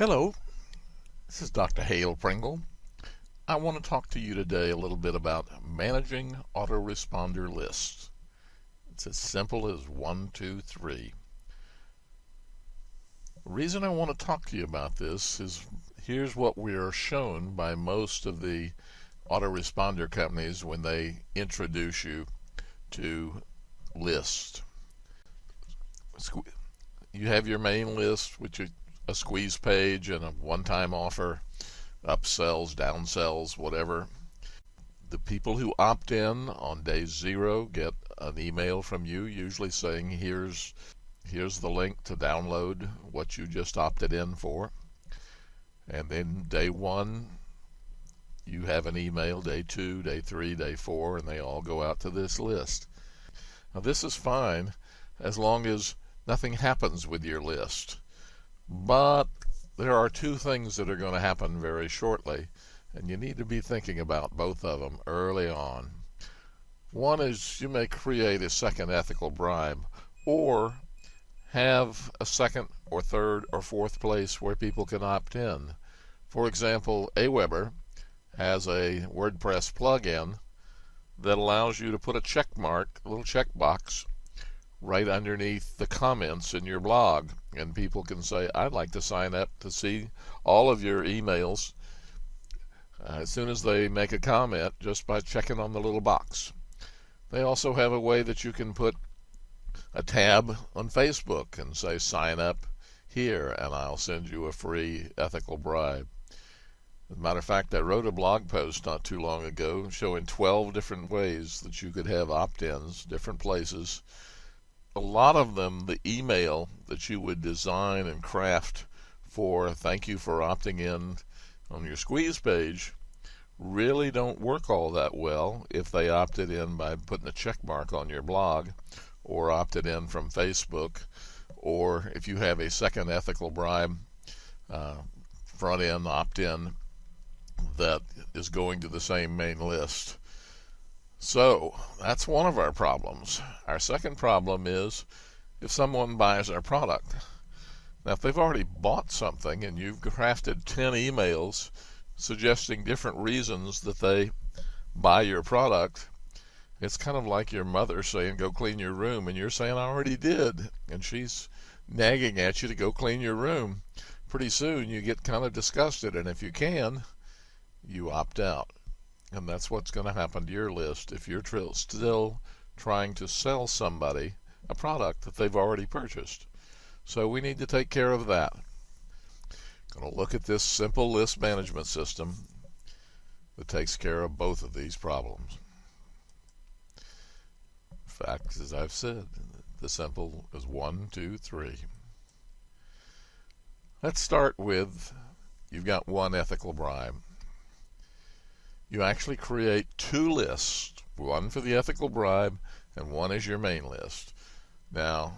Hello, this is Dr. Hale Pringle. I want to talk to you today a little bit about managing autoresponder lists. It's as simple as 1, 2, 3. The reason I want to talk to you about this is here's what we are shown by most of the autoresponder companies when they introduce you to lists. You have your main list, which is a squeeze page and a one-time offer, upsells, downsells, whatever. The people who opt in on day 0 get an email from you, usually saying here's the link to download what you just opted in for. And then day 1 you have an email, day 2, day 3, day 4, and they all go out to this list. Now this is fine as long as nothing happens with your list. But there are 2 things that are going to happen very shortly, and you need to be thinking about both of them early on. One is you may create a second ethical bribe, or have a second or third or fourth place where people can opt in. For example, Aweber has a WordPress plugin that allows you to put a check mark, a little checkbox, right underneath the comments in your blog, and people can say, I'd like to sign up to see all of your emails as soon as they make a comment, just by checking on the little box. They also have a way that you can put a tab on Facebook and say, sign up here and I'll send you a free ethical bribe. As a matter of fact, I wrote a blog post not too long ago showing 12 different ways that you could have opt-ins, different places. A lot of them, the email that you would design and craft for thank you for opting in on your squeeze page, really don't work all that well if they opted in by putting a check mark on your blog, or opted in from Facebook, or if you have a second ethical bribe front end opt-in that is going to the same main list. So that's one of our problems. Our second problem is if someone buys our product. Now, if they've already bought something and you've crafted 10 emails suggesting different reasons that they buy your product, it's kind of like your mother saying, go clean your room, and you're saying, I already did, and she's nagging at you to go clean your room. Pretty soon you get kind of disgusted, and if you can, you opt out. And that's what's going to happen to your list if you're still trying to sell somebody a product that they've already purchased. So we need to take care of that. Going to look at this simple list management system that takes care of both of these problems. In fact, as I've said, the simple is 1, 2, 3. Let's start with, you've got one ethical bribe. You actually create 2 lists, one for the ethical bribe and one as your main list. Now,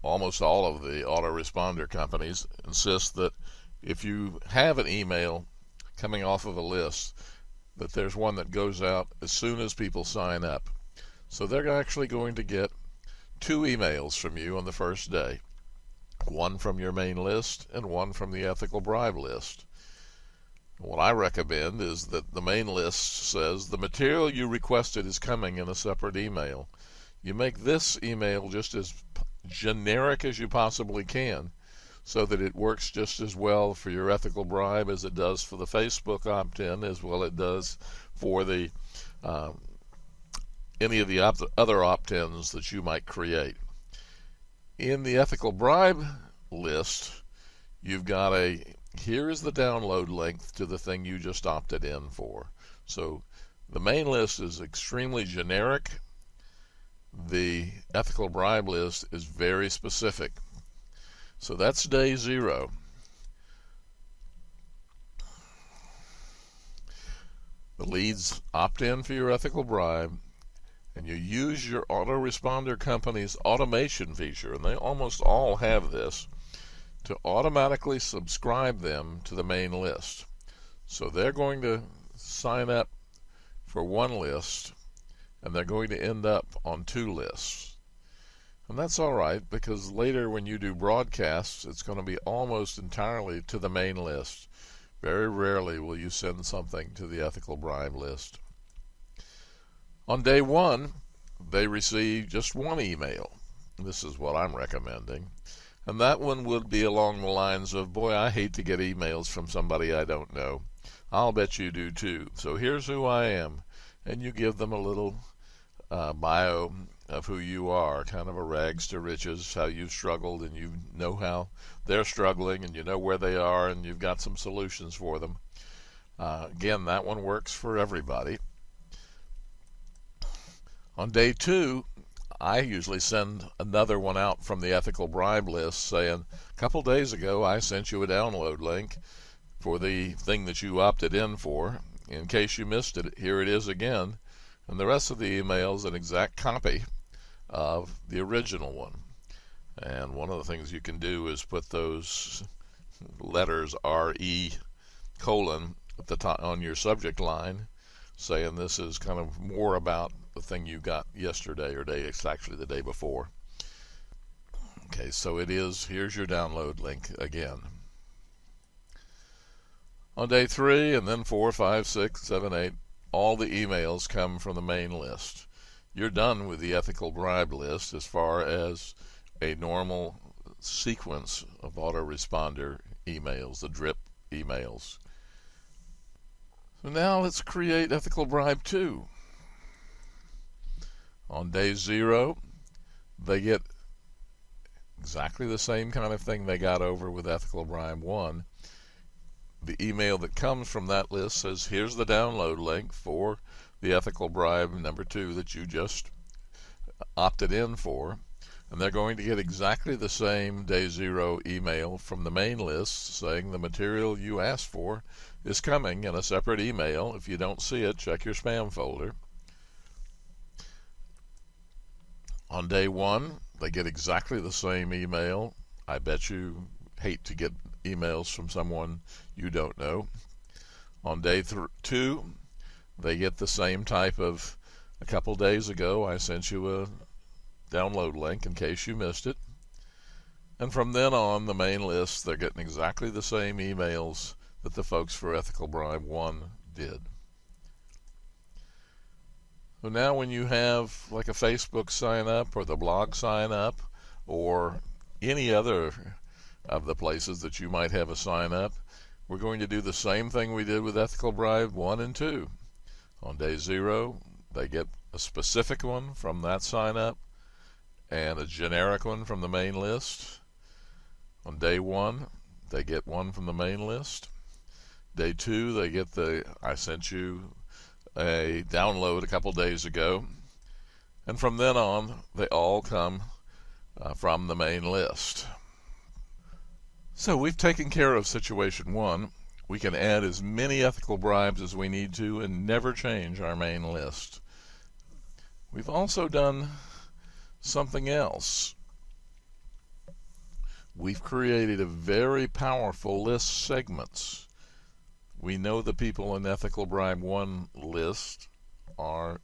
almost all of the autoresponder companies insist that if you have an email coming off of a list, that there's one that goes out as soon as people sign up. So they're actually going to get 2 emails from you on the first day, one from your main list and one from the ethical bribe list. What I recommend is that the main list says the material you requested is coming in a separate email. You make this email just as generic as you possibly can so that it works just as well for your ethical bribe as it does for the Facebook opt-in, as well it does for the any of the other opt-ins that you might create. In the ethical bribe list, you've got here is the download link to the thing you just opted in for. So the main list is extremely generic. The ethical bribe list is very specific. So that's day 0. The leads opt in for your ethical bribe, and you use your autoresponder company's automation feature, and they almost all have this, to automatically subscribe them to the main list. So they're going to sign up for one list, and they're going to end up on 2 lists. And that's all right, because later when you do broadcasts, it's going to be almost entirely to the main list. Very rarely will you send something to the ethical bribe list. On day one, they receive just one email. This is what I'm recommending. And that one would be along the lines of, boy, I hate to get emails from somebody I don't know. I'll bet you do too. So here's who I am. And you give them a little bio of who you are, kind of a rags to riches, how you've struggled, and you know how they're struggling, and you know where they are, and you've got some solutions for them. Again, that one works for everybody. On day two, I usually send another one out from the ethical bribe list saying, a couple days ago I sent you a download link for the thing that you opted in for. In case you missed it, here it is again. And the rest of the email is an exact copy of the original one. And one of the things you can do is put those letters RE colon at the top on your subject line, saying this is kind of more about the thing you got yesterday, or it's actually the day before. Okay, so it is, here's your download link again. On day 3, and then 4, 5, 6, 7, 8, all the emails come from the main list. You're done with the ethical bribe list as far as a normal sequence of autoresponder emails, the drip emails. So now let's create ethical bribe 2. On day 0, they get exactly the same kind of thing they got over with ethical bribe 1. The email that comes from that list says, here's the download link for the ethical bribe number 2 that you just opted in for. And they're going to get exactly the same day 0 email from the main list saying the material you asked for is coming in a separate email. If you don't see it, check your spam folder. On day 1, they get exactly the same email. I bet you hate to get emails from someone you don't know. On day 2, they get the same type of, a couple days ago I sent you a download link in case you missed it. And from then on, the main list, they're getting exactly the same emails that the folks for ethical bribe 1 did. So now when you have like a Facebook sign up or the blog sign up or any other of the places that you might have a sign up, we're going to do the same thing we did with ethical bribe 1 and 2. On day 0, they get a specific one from that sign up and a generic one from the main list. On day 1, they get one from the main list. Day 2, they get the, I sent you a download a couple days ago. And from then on, they all come from the main list. So we've taken care of situation 1. We can add as many ethical bribes as we need to and never change our main list. We've also done something else. We've created a very powerful list segments. We know the people in ethical bribe 1 list are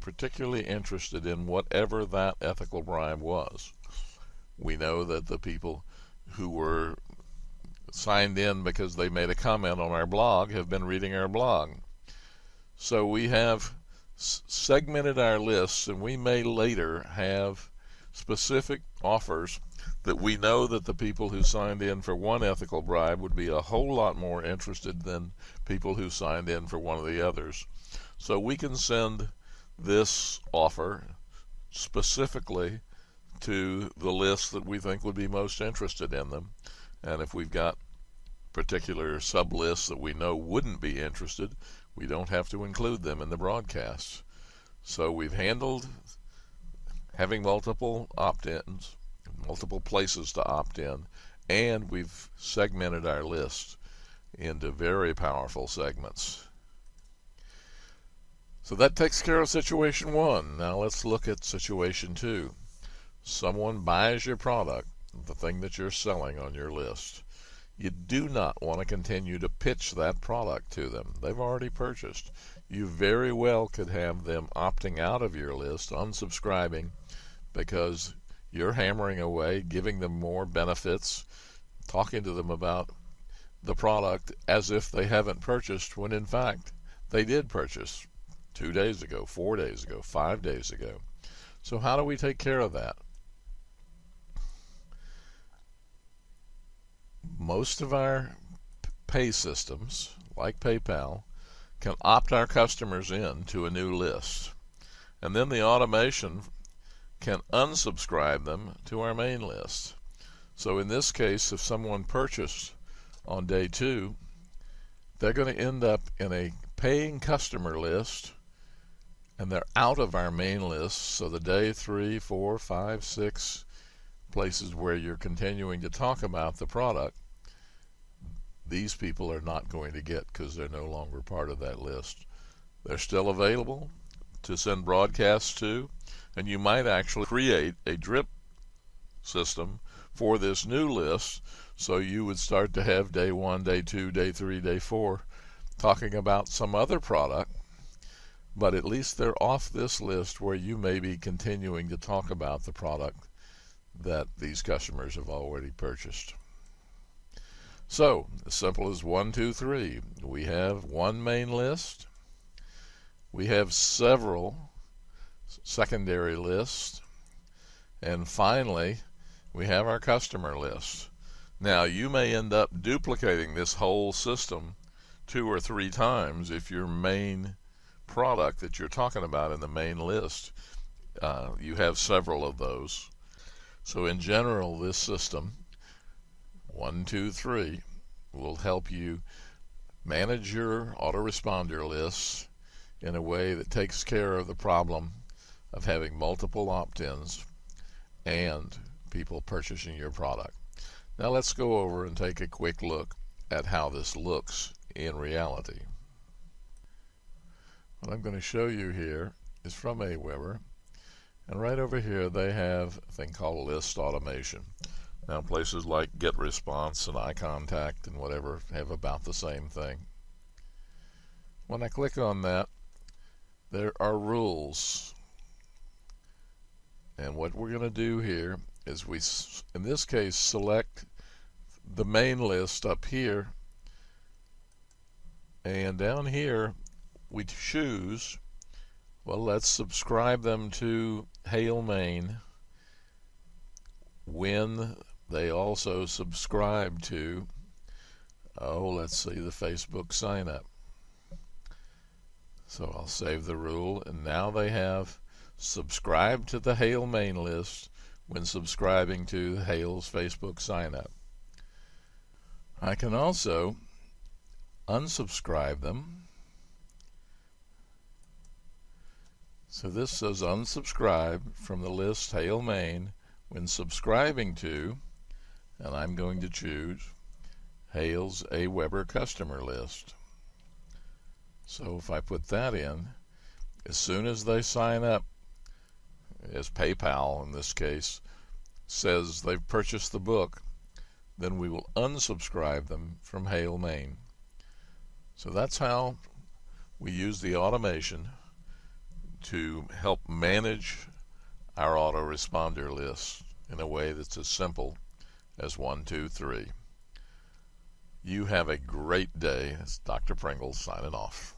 particularly interested in whatever that ethical bribe was. We know that the people who were signed in because they made a comment on our blog have been reading our blog. So we have segmented our lists, and we may later have specific offers that we know that the people who signed in for one ethical bribe would be a whole lot more interested than people who signed in for one of the others. So we can send this offer specifically to the list that we think would be most interested in them. And if we've got particular sub-lists that we know wouldn't be interested, we don't have to include them in the broadcast. So we've handled having multiple opt-ins, multiple places to opt in, and we've segmented our list into very powerful segments. So that takes care of situation 1. Now let's look at situation 2. Someone buys your product, the thing that you're selling on your list. You do not want to continue to pitch that product to them. They've already purchased. You very well could have them opting out of your list, unsubscribing, because You're hammering away, giving them more benefits, talking to them about the product as if they haven't purchased, when in fact they did purchase 2 days ago, 4 days ago, 5 days ago. So how do we take care of that? Most of our pay systems, like PayPal, can opt our customers in to a new list. And then the automation can unsubscribe them to our main list. So in this case, if someone purchased on day 2, they're going to end up in a paying customer list, and they're out of our main list. So the day 3, 4, 5, 6 places where you're continuing to talk about the product, these people are not going to get, because they're no longer part of that list. They're still available to send broadcasts to, and you might actually create a drip system for this new list, so you would start to have day 1, day 2, day 3, day 4 talking about some other product, but at least they're off this list where you may be continuing to talk about the product that these customers have already purchased. So, as simple as 1, 2, 3. We have one main list. We have several secondary lists. And finally, we have our customer list. Now, you may end up duplicating this whole system 2 or 3 times if your main product that you're talking about in the main list, you have several of those. So in general, this system, 1, 2, 3, will help you manage your autoresponder lists in a way that takes care of the problem of having multiple opt-ins and people purchasing your product. Now let's go over and take a quick look at how this looks in reality. What I'm going to show you here is from Aweber, and right over here they have a thing called list automation. Now places like GetResponse and iContact and whatever have about the same thing. When I click on that, there are rules, and what we're going to do here is we, in this case, select the main list up here, and down here we choose, well, let's subscribe them to Hale Main when they also subscribe to, let's see, the Facebook sign up. So I'll save the rule, and now they have subscribed to the Hale main list when subscribing to Hale's Facebook sign up. I can also unsubscribe them. So this says unsubscribe from the list Hale Main when subscribing to, and I'm going to choose Hale's Aweber customer list. So if I put that in, as soon as they sign up, as PayPal in this case says they've purchased the book, then we will unsubscribe them from Hale Main. So that's how we use the automation to help manage our autoresponder list in a way that's as simple as 1, 2, 3. You have a great day. It's Dr. Pringle signing off.